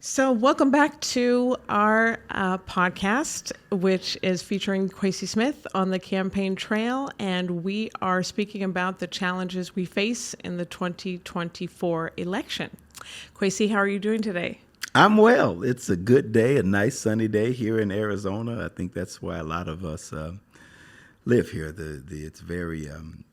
So, welcome back to our podcast, which is featuring Quacy Smith on the campaign trail. And we are speaking about the challenges we face in the 2024 election. Quacy, how are you doing today? I'm well. It's a good day, a nice sunny day here in Arizona. I think that's why a lot of us live here. It's very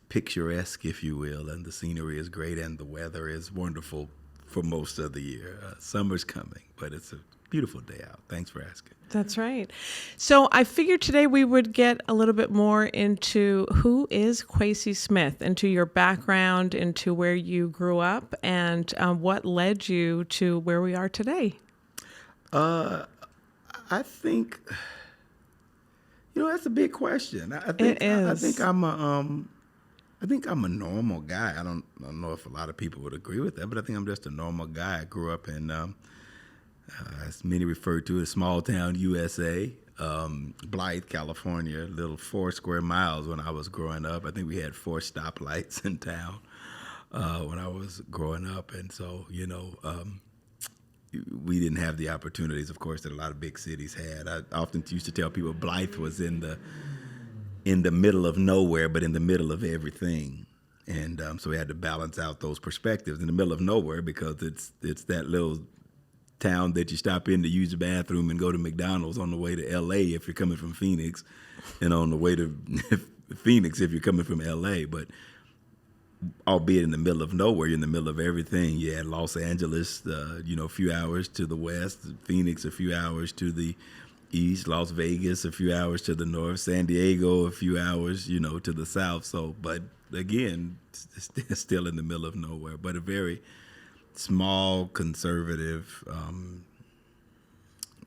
picturesque, if you will, and the scenery is great, and the weather is wonderful for most of the year. Summer's coming, but it's a beautiful day out. Thanks for asking. That's right. So I figured today we would get a little bit more into who is Quacy Smith, into your background, into where you grew up, and what led you to where we are today. I think, that's a big question. It is. I think I'm a normal guy. I don't know if a lot of people would agree with that, but I think I'm just a normal guy. I grew up in, as many refer to it, small town USA, Blythe, California, little 4 square miles when I was growing up. I think we had 4 stoplights in town when I was growing up. And so, we didn't have the opportunities, of course, that a lot of big cities had. I often used to tell people Blythe was in the middle of nowhere, but in the middle of everything. And so we had to balance out those perspectives in the middle of nowhere because it's that little town that you stop in to use the bathroom and go to McDonald's on the way to L.A. if you're coming from Phoenix, and on the way to Phoenix if you're coming from L.A. But albeit in the middle of nowhere, you're in the middle of everything. You had Los Angeles, a few hours to the west, Phoenix a few hours to the east, Las Vegas a few hours to the north, San Diego a few hours, to the south. So, but again, still in the middle of nowhere, but a very small, conservative,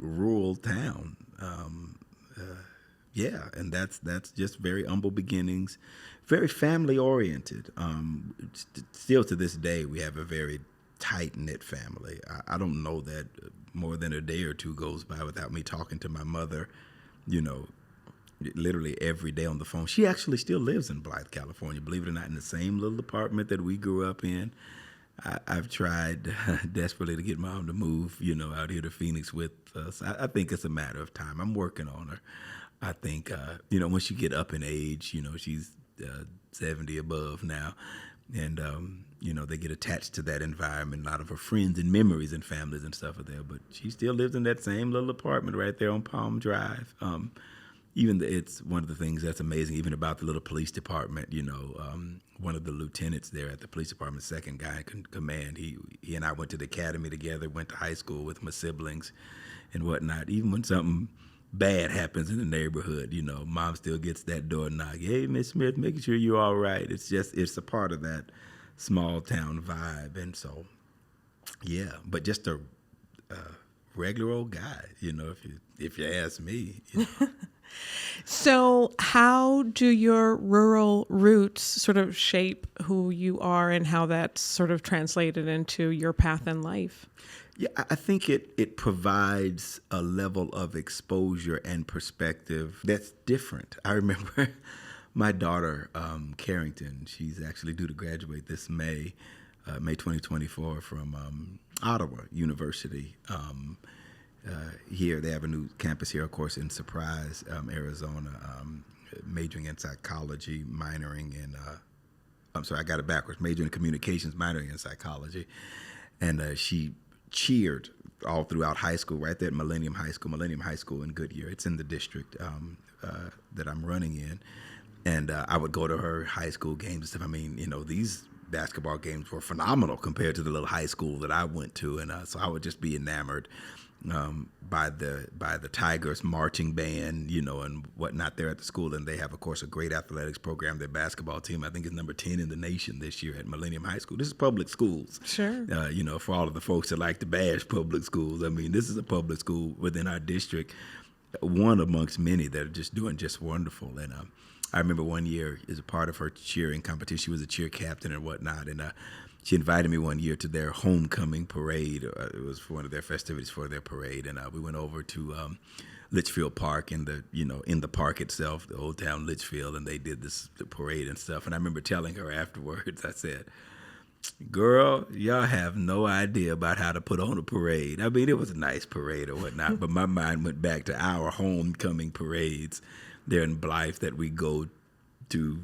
rural town. And that's just very humble beginnings, very family oriented. Still to this day, we have a very tight knit family. I don't know that more than a day or two goes by without me talking to my mother, literally every day on the phone. She actually still lives in Blythe, California, believe it or not, in the same little apartment that we grew up in. I've tried desperately to get Mom to move, out here to Phoenix with us. I think it's a matter of time. I'm working on her. I think, once you get up in age, she's 70 above now, and, they get attached to that environment. A lot of her friends and memories and families and stuff are there, but she still lives in that same little apartment right there on Palm Drive. It's one of the things that's amazing, even about the little police department. One of the lieutenants there at the police department, second guy in command, he and I went to the academy together, went to high school with my siblings and whatnot. Even when something bad happens in the neighborhood, Mom still gets that door knock. Hey, Miss Smith, making sure you're all right. It's a part of that small town vibe. And so, yeah, but just a regular old guy, if you ask me. So how do your rural roots sort of shape who you are and how that's sort of translated into your path in life? Yeah, I think it provides a level of exposure and perspective that's different. I remember my daughter, Carrington, she's actually due to graduate this May 2024 from Ottawa University. Here, they have a new campus here, of course, in Surprise, Arizona, majoring in psychology, minoring in, I got it backwards, majoring in communications, minoring in psychology. And she cheered all throughout high school, right there at Millennium High School in Goodyear. It's in the district that I'm running in. And I would go to her high school games and stuff. I mean, these basketball games were phenomenal compared to the little high school that I went to. And so I would just be enamored by the Tigers marching band, and whatnot there at the school. And they have, of course, a great athletics program. Their basketball team, I think, is number 10 in the nation this year at Millennium High School. This is public schools. Sure. For all of the folks that like to bash public schools. I mean, this is a public school within our district, one amongst many that are just doing just wonderful. And I remember one year, as a part of her cheering competition, she was a cheer captain and whatnot, and she invited me one year to their homecoming parade. It was for one of their festivities for their parade, and we went over to Litchfield Park in the park itself, the old town Litchfield, and they did the parade and stuff. And I remember telling her afterwards, I said, Girl, y'all have no idea about how to put on a parade. I mean, it was a nice parade or whatnot, but my mind went back to our homecoming parades there in Blythe that we go to,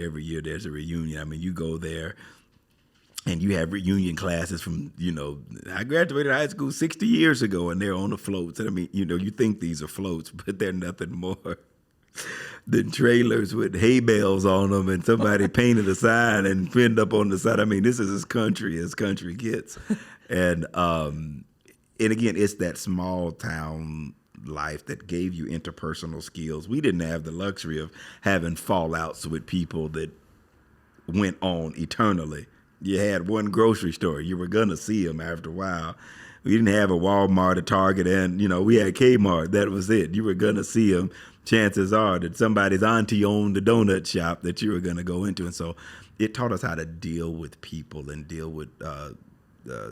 every year there's a reunion. I mean, you go there and you have reunion classes from, I graduated high school 60 years ago and they're on the floats. And I mean, you think these are floats, but they're nothing more than trailers with hay bales on them, and somebody painted a sign and pinned up on the side. I mean, this is as country gets. And again, it's that small town life that gave you interpersonal skills. We didn't have the luxury of having fallouts with people that went on eternally. You had one grocery store. You were going to see them after a while. We didn't have a Walmart, a Target, and, we had Kmart. That was it. You were going to see them. Chances are that somebody's auntie owned the donut shop that you were going to go into. And so it taught us how to deal with people and deal with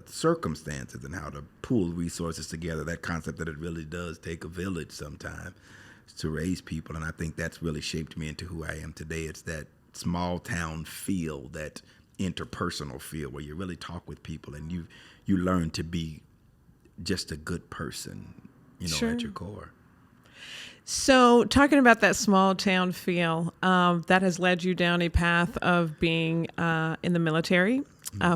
circumstances and how to pool resources together. That concept that it really does take a village sometimes to raise people. And I think that's really shaped me into who I am today. It's that small town feel, that interpersonal feel where you really talk with people and you learn to be just a good person, Sure. At your core. So talking about that small town feel, that has led you down a path of being in the military,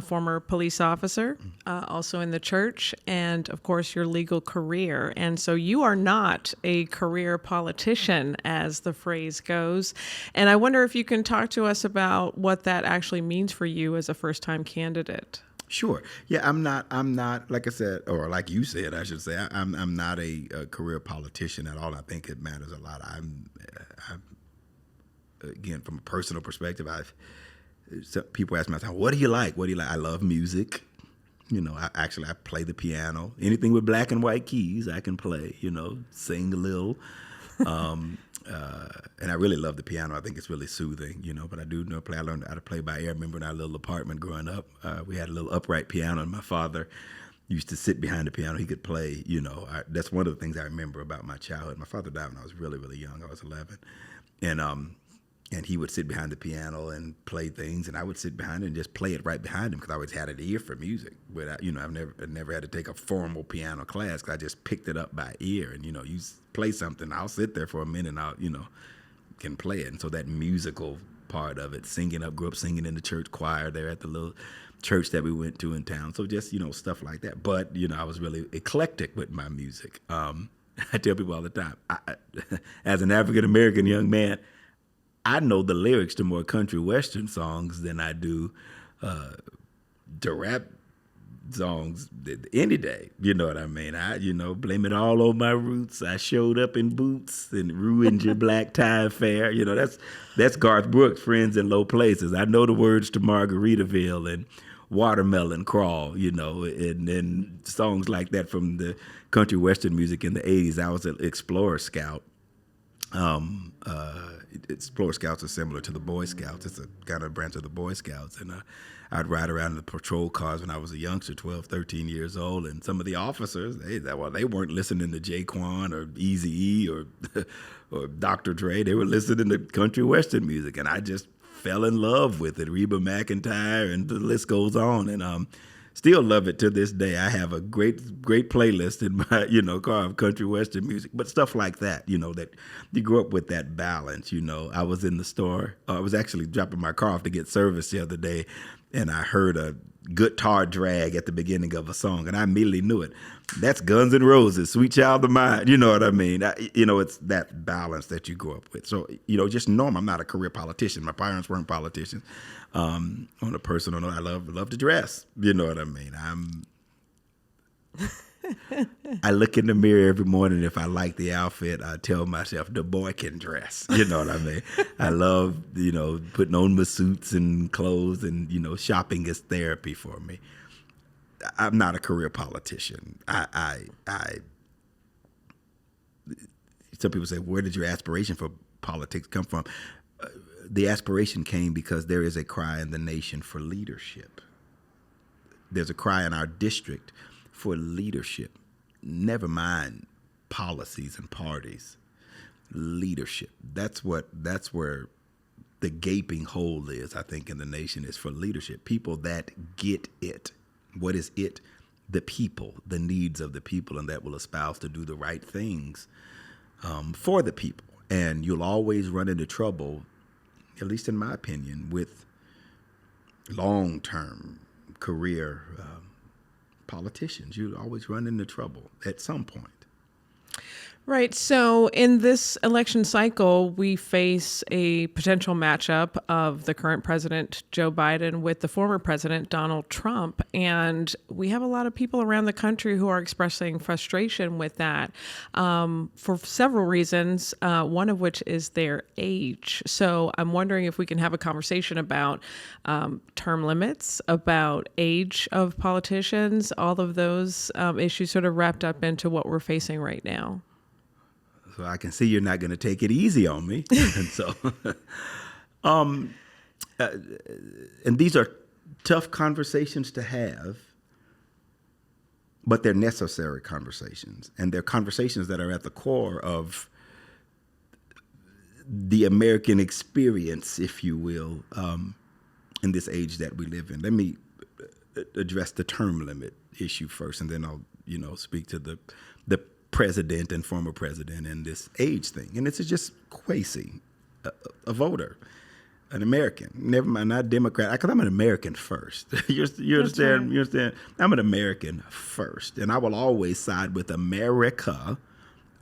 former police officer, also in the church, and of course your legal career. And so you are not a career politician, as the phrase goes. And I wonder if you can talk to us about what that actually means for you as a first-time candidate. Sure. Yeah, I'm not, like I said, or like you said, I should say, I'm not a career politician at all. I think it matters a lot. I'm again, from a personal perspective, people ask me, what do you like? What do you like? I love music. I play the piano. Anything with black and white keys, I can play, sing a little. And I really love the piano. I think it's really soothing, but I do know play. I learned how to play by ear. I remember in our little apartment growing up, we had a little upright piano, and my father used to sit behind the piano. He could play, that's one of the things I remember about my childhood. My father died when I was really, really young. I was 11. And he would sit behind the piano and play things, and I would sit behind it and just play it right behind him because I always had an ear for music. But I've never had to take a formal piano class because I just picked it up by ear. And you play something, I'll sit there for a minute, and I'll can play it. And so that musical part of it, grew up singing in the church choir there at the little church that we went to in town. So just stuff like that. But I was really eclectic with my music. I tell people all the time, as an African American young man, I know the lyrics to more country western songs than I do to rap songs any day. You know what I mean? I blame it all on my roots. I showed up in boots and ruined your black tie affair. That's Garth Brooks, Friends in Low Places. I know the words to Margaritaville and Watermelon Crawl, and songs like that from the country western music in the 80s. I was an Explorer Scout. Explorer Scouts are similar to the Boy Scouts. It's a kind of branch of the Boy Scouts. And I'd ride around in the patrol cars when I was a youngster, 12, 13 years old. And some of the officers, they weren't listening to Jaquan or Eazy-E or Dr. Dre. They were listening to country western music. And I just fell in love with it. Reba McEntire, and the list goes on. And still love it to this day. I have a great playlist in my, car of country western music, but stuff like that, that you grew up with that balance. I was in the store. I was actually dropping my car off to get service the other day, and I heard a guitar drag at the beginning of a song, and I immediately knew it. That's Guns N' Roses, Sweet Child of Mine. You know what I mean? It's that balance that you grow up with. So, just normal. I'm not a career politician. My parents weren't politicians. On a personal note, I love to dress. You know what I mean? I look in the mirror every morning. If I like the outfit, I tell myself, the boy can dress. You know what I mean? I love, putting on my suits and clothes, and, shopping is therapy for me. I'm not a career politician. Some people say, where did your aspiration for politics come from? The aspiration came because there is a cry in the nation for leadership. There's a cry in our district for leadership. Never mind policies and parties. Leadership. That's where the gaping hole is, I think, in the nation is for leadership. People that get it. What is it? The people, the needs of the people, and that will espouse to do the right things for the people. And you'll always run into trouble, at least in my opinion, with long-term career politicians. You'll always run into trouble at some point. Right. So in this election cycle, we face a potential matchup of the current president, Joe Biden, with the former president, Donald Trump. And we have a lot of people around the country who are expressing frustration with that for several reasons, one of which is their age. So I'm wondering if we can have a conversation about term limits, about age of politicians, all of those issues sort of wrapped up into what we're facing right now. So I can see you're not going to take it easy on me. And so, and these are tough conversations to have, but they're necessary conversations. And they're conversations that are at the core of the American experience, if you will, in this age that we live in. Let me address the term limit issue first, and then I'll, speak to the president and former president and this age thing. And it's just Quacy, a voter, an American, never mind, not Democrat, because I'm an American first. you understand? Right. You understand? I'm an American first, and I will always side with America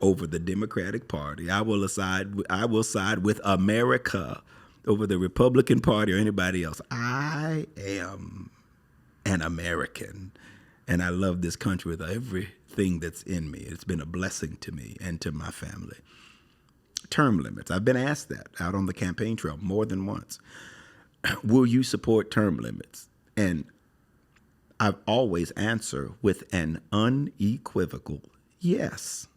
over the Democratic Party. I will side with America over the Republican Party or anybody else. I am an American, and I love this country with everything that's in me. It's been a blessing to me and to my family. Term limits. I've been asked that out on the campaign trail more than once. Will you support term limits? And I've always answered with an unequivocal yes.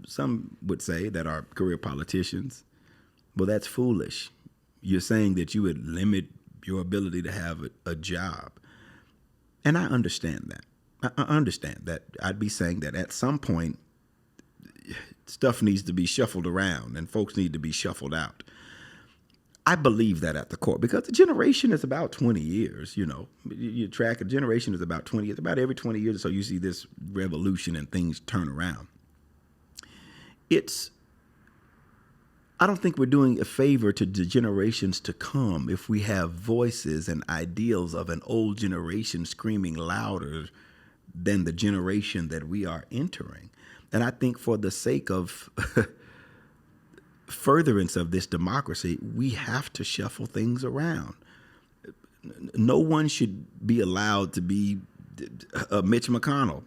Some would say that are career politicians, well, that's foolish. You're saying that you would limit your ability to have a job. And I understand that. I understand that. I'd be saying that at some point, stuff needs to be shuffled around and folks need to be shuffled out. I believe that at the core, because the generation is about 20 years, You track a generation is about 20 years. About every 20 years or so, you see this revolution and things turn around. I don't think we're doing a favor to the generations to come if we have voices and ideals of an old generation screaming louder than the generation that we are entering. And I think for the sake of furtherance of this democracy, we have to shuffle things around. No one should be allowed to be Mitch McConnell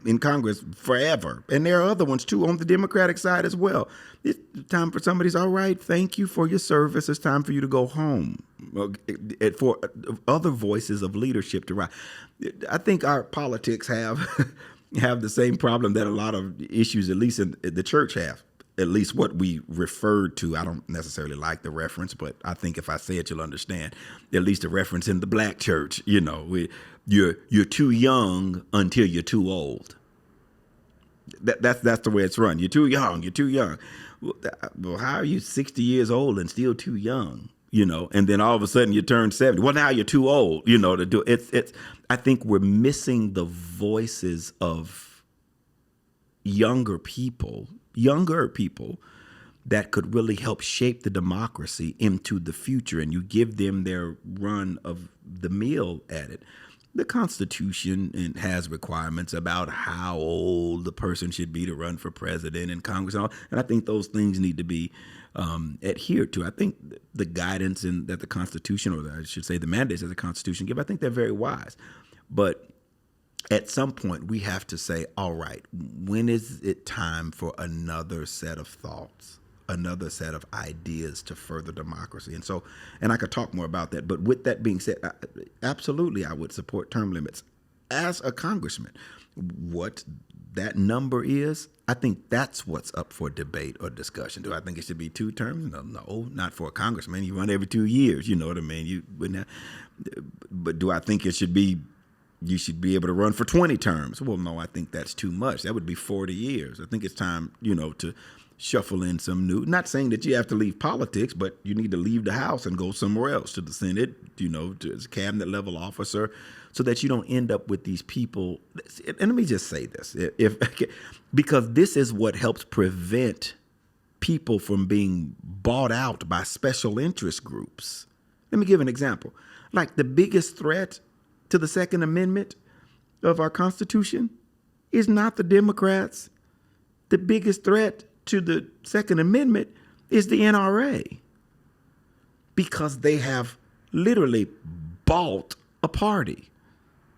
in Congress forever. And there are other ones, too, on the Democratic side as well. It's time for somebody's, all right, thank you for your service. It's time for you to go home. For other voices of leadership to rise. I think our politics have the same problem that a lot of issues, at least in the church, have. At least what we referred to. I don't necessarily like the reference, but I think if I say it, you'll understand. At least the reference in the black church, you're too young until you're too old. That's the way it's run. You're too young. You're too young. Well, how are you 60 years old and still too young? And then all of a sudden you turn 70. Well, now you're too old. To do it. I think we're missing the voices of younger people that could really help shape the democracy into the future, and you give them their run of the meal at it. The Constitution has requirements about how old the person should be to run for president and Congress, and I think those things need to be adhered to. I think the guidance that the Constitution, or I should say the mandates that the Constitution give, I think they're very wise. But at some point, we have to say, all right, when is it time for another set of thoughts, another set of ideas to further democracy? And I could talk more about that. But with that being said, absolutely, I would support term limits. As a congressman, what that number is, I think that's what's up for debate or discussion. Do I think it should be 2 terms? No, not for a congressman. You run every 2 years, you know what I mean? But do I think you should be able to run for 20 terms? Well, no, I think that's too much. That would be 40 years. I think it's time, to shuffle in some new. Not saying that you have to leave politics, but you need to leave the House and go somewhere else, to the Senate, to as a cabinet level officer, so that you don't end up with these people. And let me just say this, because this is what helps prevent people from being bought out by special interest groups. Let me give an example. Like, the biggest threat to the Second Amendment of our Constitution is not the Democrats. The biggest threat to the Second Amendment is the NRA, because they have literally bought a party,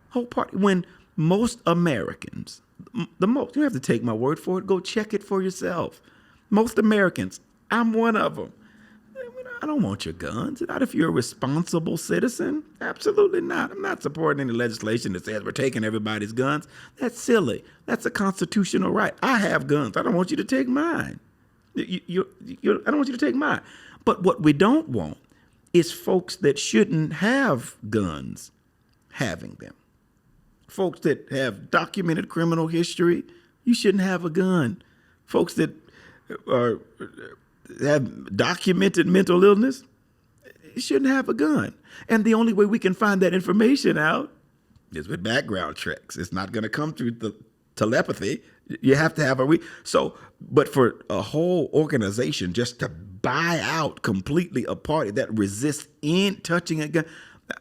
whole party. When most Americans, you don't have to take my word for it, go check it for yourself. Most Americans, I'm one of them, I don't want your guns. Not if you're a responsible citizen. Absolutely not. I'm not supporting any legislation that says we're taking everybody's guns. That's silly. That's a constitutional right. I have guns. I don't want you to take mine. I don't want you to take mine. But what we don't want is folks that shouldn't have guns having them. Folks that have documented criminal history, you shouldn't have a gun. Folks that have documented mental illness, you shouldn't have a gun. And the only way we can find that information out is with background checks. It's not going to come through the telepathy. You have to have but for a whole organization just to buy out completely a party that resists in touching a gun,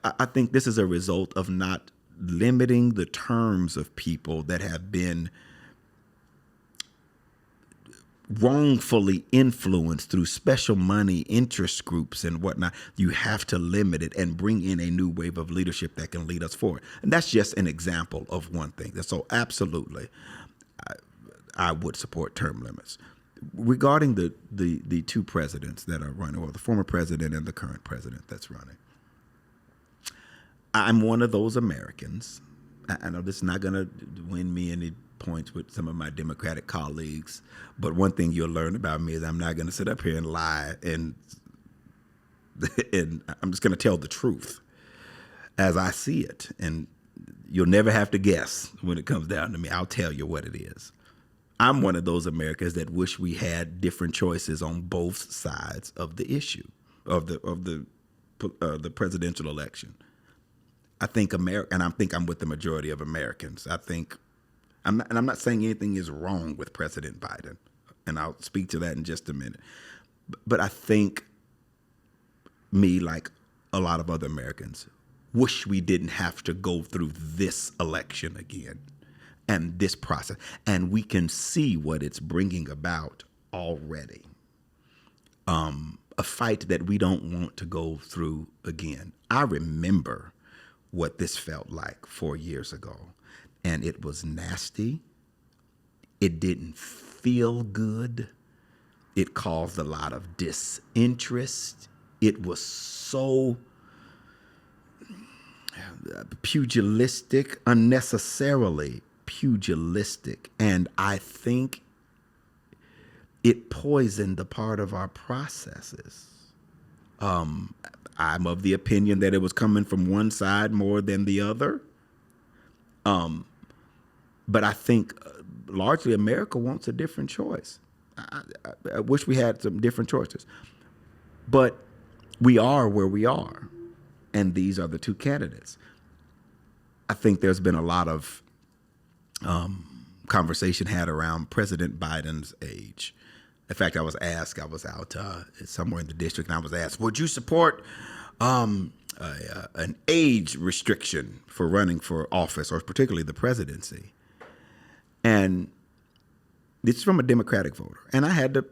I think this is a result of not limiting the terms of people that have been wrongfully influenced through special money interest groups and whatnot. You have to limit it and bring in a new wave of leadership that can lead us forward. And that's just an example of one thing. So absolutely, I would support term limits. Regarding the two presidents that are running, or the former president and the current president that's running, I'm one of those Americans. I know this is not going to win me any points with some of my Democratic colleagues, but one thing you'll learn about me is I'm not going to sit up here and lie, and I'm just going to tell the truth as I see it, and you'll never have to guess when it comes down to me. I'll tell you what it is. I'm one of those Americans that wish we had different choices on both sides of the issue of the presidential election. I think I'm with the majority of Americans. I'm not saying anything is wrong with President Biden, and I'll speak to that in just a minute. But I think me, like a lot of other Americans, wish we didn't have to go through this election again and this process. And we can see what it's bringing about already. A fight that we don't want to go through again. I remember what this felt like 4 years ago. And it was nasty. It didn't feel good. It caused a lot of disinterest. It was so pugilistic, unnecessarily pugilistic. And I think it poisoned a part of our processes. I'm of the opinion that it was coming from one side more than the other. But I think largely America wants a different choice. I wish we had some different choices. But we are where we are, and these are the two candidates. I think there's been a lot of conversation had around President Biden's age. In fact, I was out somewhere in the district, and I was asked, would you support an age restriction for running for office, or particularly the presidency? And it's from a Democratic voter. And I had to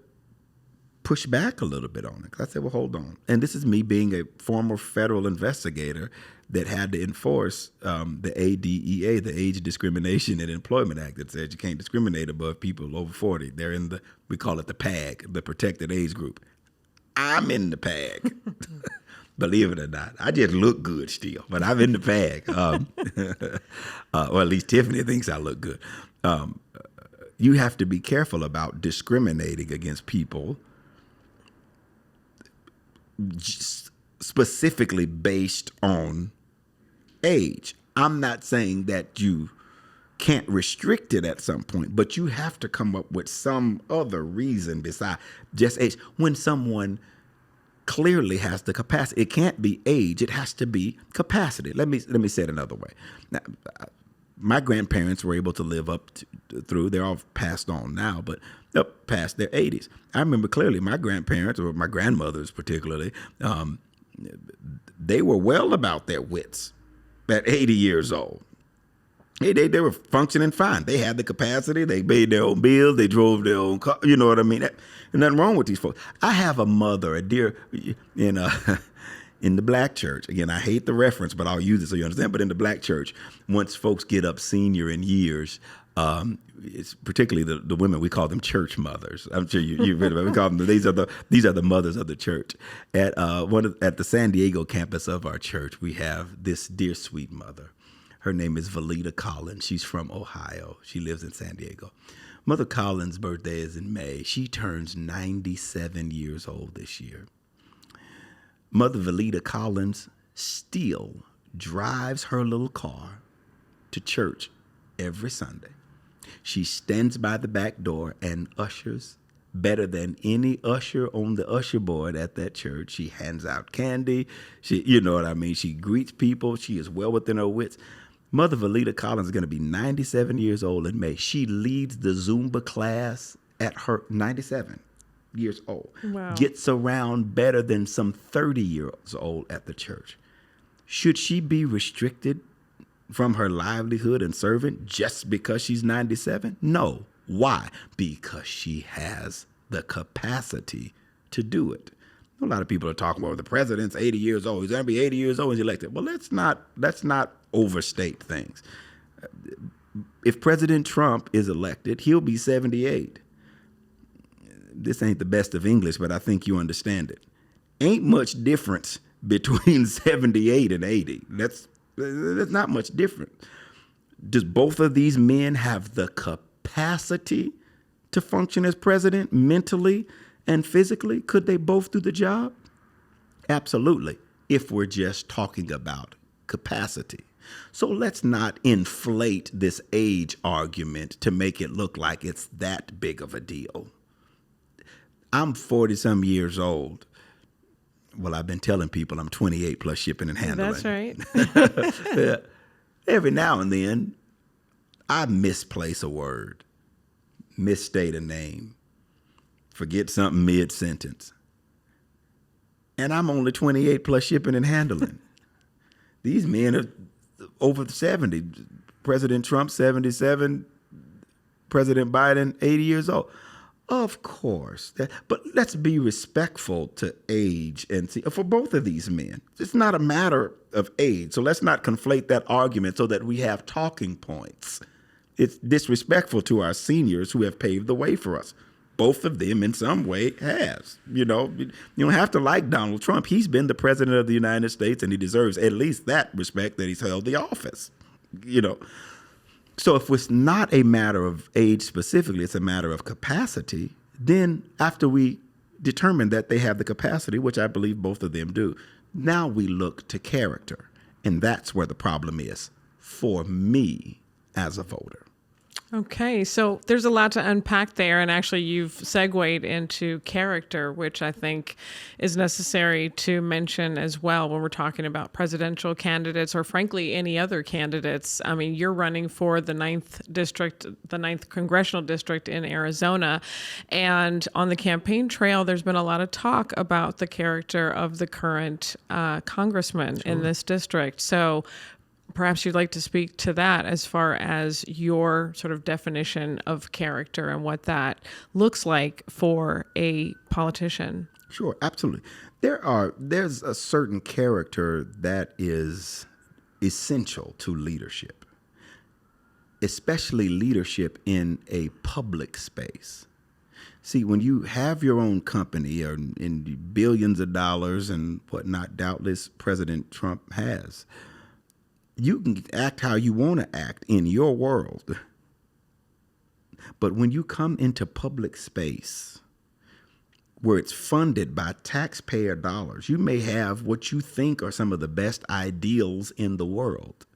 push back a little bit on it. 'Cause I said, well, hold on. And this is me being a former federal investigator that had to enforce the ADEA, the Age Discrimination and Employment Act, that says you can't discriminate above people over 40. They're in we call it the PAG, the protected age group. I'm in the PAG. Believe it or not. I just look good still, but I'm in the PAG. Or at least Tiffany thinks I look good. You have to be careful about discriminating against people specifically based on age. I'm not saying that you can't restrict it at some point, but you have to come up with some other reason besides just age. When someone clearly has the capacity, it can't be age, it has to be capacity. Let me say it another way. Now, my grandparents were able to live up through, they're all passed on now, but up past their 80s. I remember clearly my grandparents, or my grandmothers particularly, they were well about their wits at 80 years old. They were functioning fine. They had the capacity. They paid their own bills. They drove their own car. You know what I mean? There's nothing wrong with these folks. I have a mother, a dear, in the black church. Again, I hate the reference, but I'll use it so you understand. But in the black church, once folks get up senior in years, it's particularly the women, we call them church mothers. I'm sure you've heard about it. We call them, these are the mothers of the church. At the San Diego campus of our church, we have this dear sweet mother. Her name is Valita Collins. She's from Ohio. She lives in San Diego. Mother Collins' birthday is in May. She turns 97 years old this year. Mother Valita Collins still drives her little car to church every Sunday. She stands by the back door and ushers better than any usher on the usher board at that church. She hands out candy. You know what I mean? She greets people. She is well within her wits. Mother Valita Collins is going to be 97 years old in May. She leads the Zumba class at her 97 years old. Wow. Gets around better than some 30 years old at the church. Should she be restricted from her livelihood and serving just because she's 97? No. Why? Because she has the capacity to do it. A lot of people are talking about the president's 80 years old. He's going to be 80 years old when he's elected. Well, let's not overstate things. If President Trump is elected, he'll be 78. This ain't the best of English, but I think you understand it. Ain't much difference between 78 and 80. That's not much different. Does both of these men have the capacity to function as president mentally and physically? Could they both do the job? Absolutely, if we're just talking about capacity. So let's not inflate this age argument to make it look like it's that big of a deal. I'm 40-some years old. Well, I've been telling people I'm 28 plus shipping and handling. That's right. Yeah. Every now and then, I misplace a word, misstate a name, forget something mid-sentence. And I'm only 28 plus shipping and handling. These men are over 70. President Trump, 77. President Biden, 80 years old. Of course. But let's be respectful to age and see. For both of these men, it's not a matter of age. So let's not conflate that argument so that we have talking points. It's disrespectful to our seniors who have paved the way for us. Both of them in some way has. You don't have to like Donald Trump. He's been the president of the United States, and he deserves at least that respect that he's held the office. So if it's not a matter of age specifically, it's a matter of capacity, then after we determine that they have the capacity, which I believe both of them do, now we look to character. And that's where the problem is for me as a voter. Okay, so there's a lot to unpack there, and actually you've segued into character, which I think is necessary to mention as well when we're talking about presidential candidates or frankly any other candidates. I mean, you're running for the 9th congressional district in Arizona, and on the campaign trail, there's been a lot of talk about the character of the current congressman in this district. So perhaps you'd like to speak to that as far as your sort of definition of character and what that looks like for a politician. Sure, absolutely. There's a certain character that is essential to leadership, especially leadership in a public space. See, when you have your own company or in billions of dollars and whatnot, doubtless President Trump has, you can act how you want to act in your world. But when you come into public space where it's funded by taxpayer dollars, you may have what you think are some of the best ideals in the world.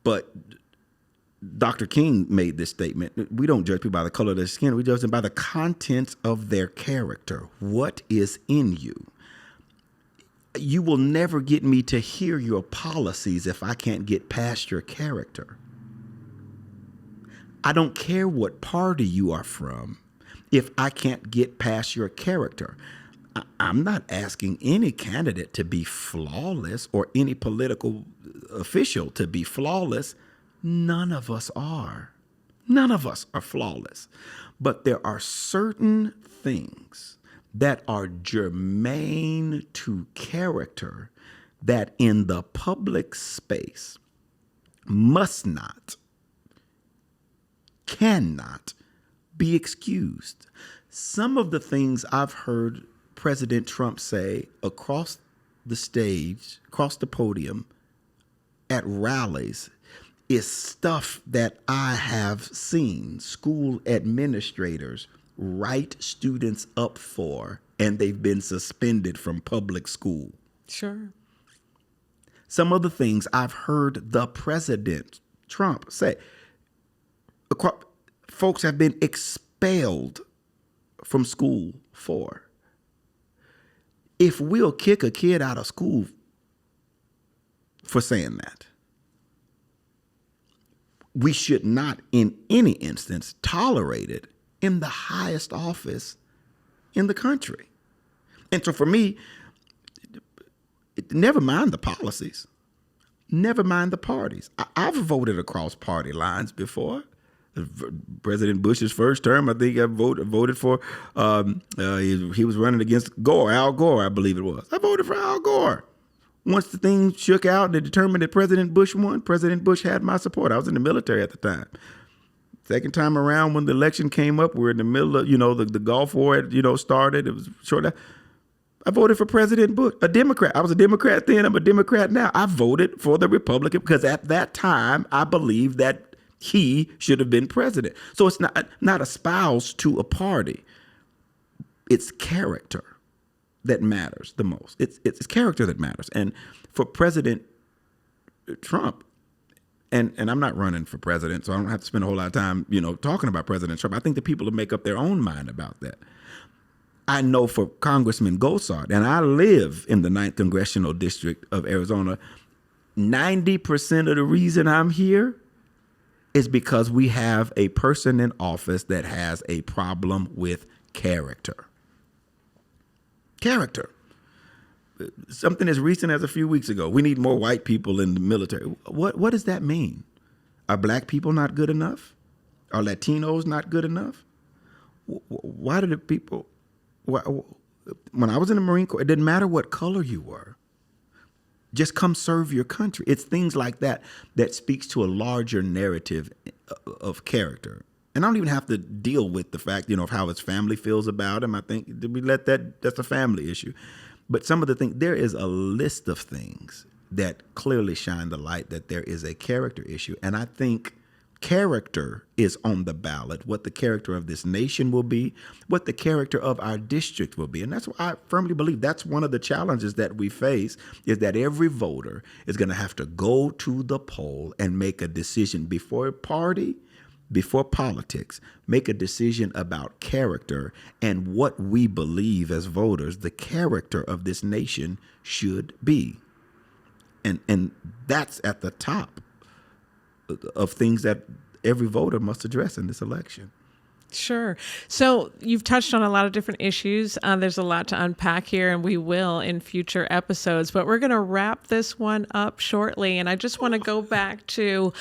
But Dr. King made this statement. We don't judge people by the color of their skin. We judge them by the contents of their character. What is in you? You will never get me to hear your policies if I can't get past your character. I don't care what party you are from if I can't get past your character. I'm not asking any candidate to be flawless or any political official to be flawless. None of us are. None of us are flawless. But there are certain things that are germane to character that in the public space must not, cannot be excused. Some of the things I've heard President Trump say across the stage, across the podium, at rallies, is stuff that I have seen school administrators write students up for, and they've been suspended from public school. Sure. Some of the things I've heard the President Trump say, folks have been expelled from school for. If we'll kick a kid out of school for saying that, we should not in any instance tolerate it in the highest office in the country. And so for me, never mind the policies, never mind the parties. I've voted across party lines before. President Bush's first term, I think I voted for, he was running against Al Gore, I believe it was. I voted for Al Gore. Once the thing shook out and they determined that President Bush won, President Bush had my support. I was in the military at the time. Second time around when the election came up, we were in the middle of, the Gulf War had, started. It was short. I voted for President Bush, a Democrat. I was a Democrat then. I'm a Democrat now. I voted for the Republican because at that time, I believed that he should have been president. So it's not espoused to a party. It's character that matters the most. It's character that matters. And for President Trump, and I'm not running for president, so I don't have to spend a whole lot of time, talking about President Trump. I think the people will make up their own mind about that. I know for Congressman Gosar, and I live in the 9th Congressional District of Arizona, 90% of the reason I'm here is because we have a person in office that has a problem with character. Character. Something as recent as a few weeks ago. We need more white people in the military. What does that mean? Are black people not good enough? Are Latinos not good enough? Why do the people... When I was in the Marine Corps, it didn't matter what color you were. Just come serve your country. It's things like that that speaks to a larger narrative of character. And I don't even have to deal with the fact, of how his family feels about him. I think we that's a family issue. But some of the things, there is a list of things that clearly shine the light that there is a character issue. And I think character is on the ballot, what the character of this nation will be, what the character of our district will be. And that's why I firmly believe that's one of the challenges that we face, is that every voter is going to have to go to the poll and make a decision before party, before politics, make a decision about character and what we believe as voters the character of this nation should be. And that's at the top of things that every voter must address in this election. Sure. So you've touched on a lot of different issues. There's a lot to unpack here, and we will in future episodes. But we're going to wrap this one up shortly. And I just want to go back to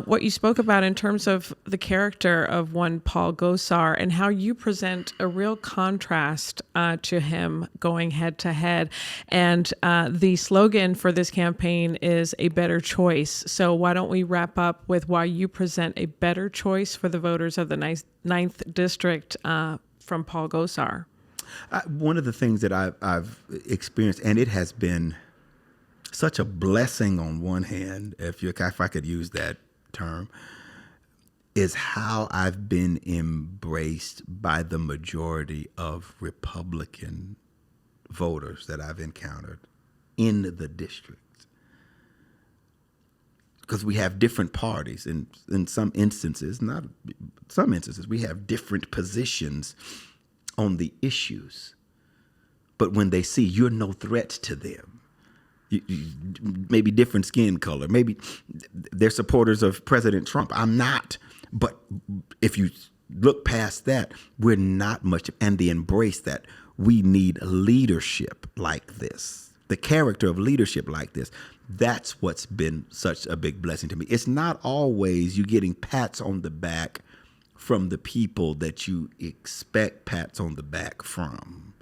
what you spoke about in terms of the character of one Paul Gosar and how you present a real contrast to him going head to head. And the slogan for this campaign is a better choice. So why don't we wrap up with why you present a better choice for the voters of the 9th District from Paul Gosar? One of the things that I've experienced, and it has been such a blessing on one hand, if I could use that term, is how I've been embraced by the majority of Republican voters that I've encountered in the district. because we have different parties, and in some instances, not some instances, we have different positions on the issues. But when they see you're no threat to them, maybe different skin color, maybe they're supporters of President Trump. I'm not. But if you look past that, we're not much, and they embrace that. We need leadership like this, the character of leadership like this. That's what's been such a big blessing to me. It's not always you getting pats on the back from the people that you expect pats on the back from.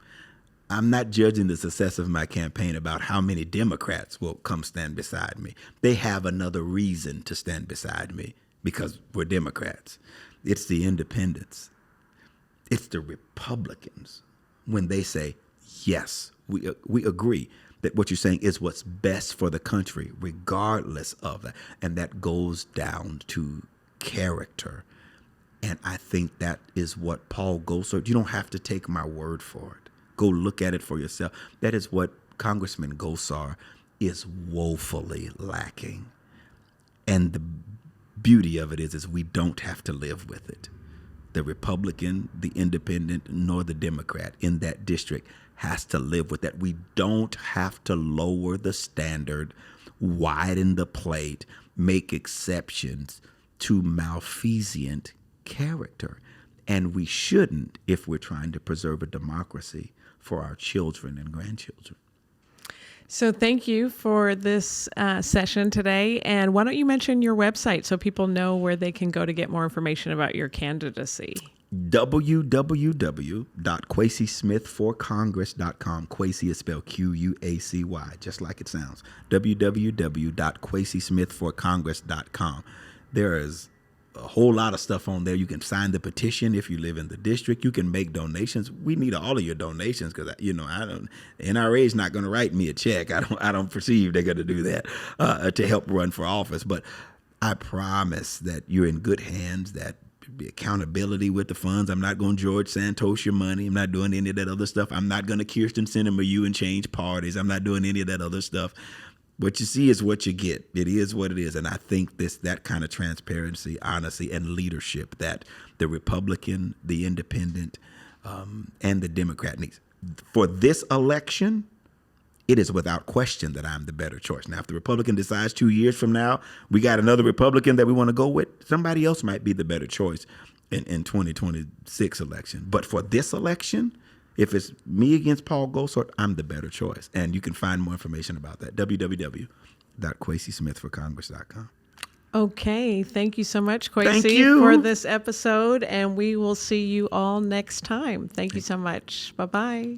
I'm not judging the success of my campaign about how many Democrats will come stand beside me. They have another reason to stand beside me because we're Democrats. It's the independents. It's the Republicans when they say, yes, we agree that what you're saying is what's best for the country, regardless of that. And that goes down to character. And I think that is what Paul Gosar, you don't have to take my word for it. Go look at it for yourself. That is what Congressman Gosar is woefully lacking. And the beauty of it is we don't have to live with it. The Republican, the independent, nor the Democrat in that district has to live with that. We don't have to lower the standard, widen the plate, make exceptions to malfeasant character. And we shouldn't if we're trying to preserve a democracy for our children and grandchildren. So thank you for this session today. And why don't you mention your website so people know where they can go to get more information about your candidacy? www.QuacySmithForCongress.com. Quacy is spelled Quacy, just like it sounds. www.QuacySmithForCongress.com. There is a whole lot of stuff on there. You can sign the petition if you live in the district. You can make donations. We need all of your donations because NRA is not going to write me a check. I don't perceive they're going to do that to help run for office. But I promise that you're in good hands. That be accountability with the funds. I'm not going to George Santos your money. I'm not doing any of that other stuff. I'm not going to Kirsten Sinema you and change parties. I'm not doing any of that other stuff. What you see is what you get. It is what it is. And I think that kind of transparency, honesty, and leadership that the Republican, the independent, and the Democrat needs. For this election, it is without question that I'm the better choice. Now, if the Republican decides 2 years from now, we got another Republican that we want to go with, somebody else might be the better choice in 2026 election. But for this election, if it's me against Paul Gosar, I'm the better choice. And you can find more information about that. www.QuacySmithForCongress.com. Okay. Thank you so much, Quacy, Thank you for this episode. And we will see you all next time. Thank you so much. Bye-bye.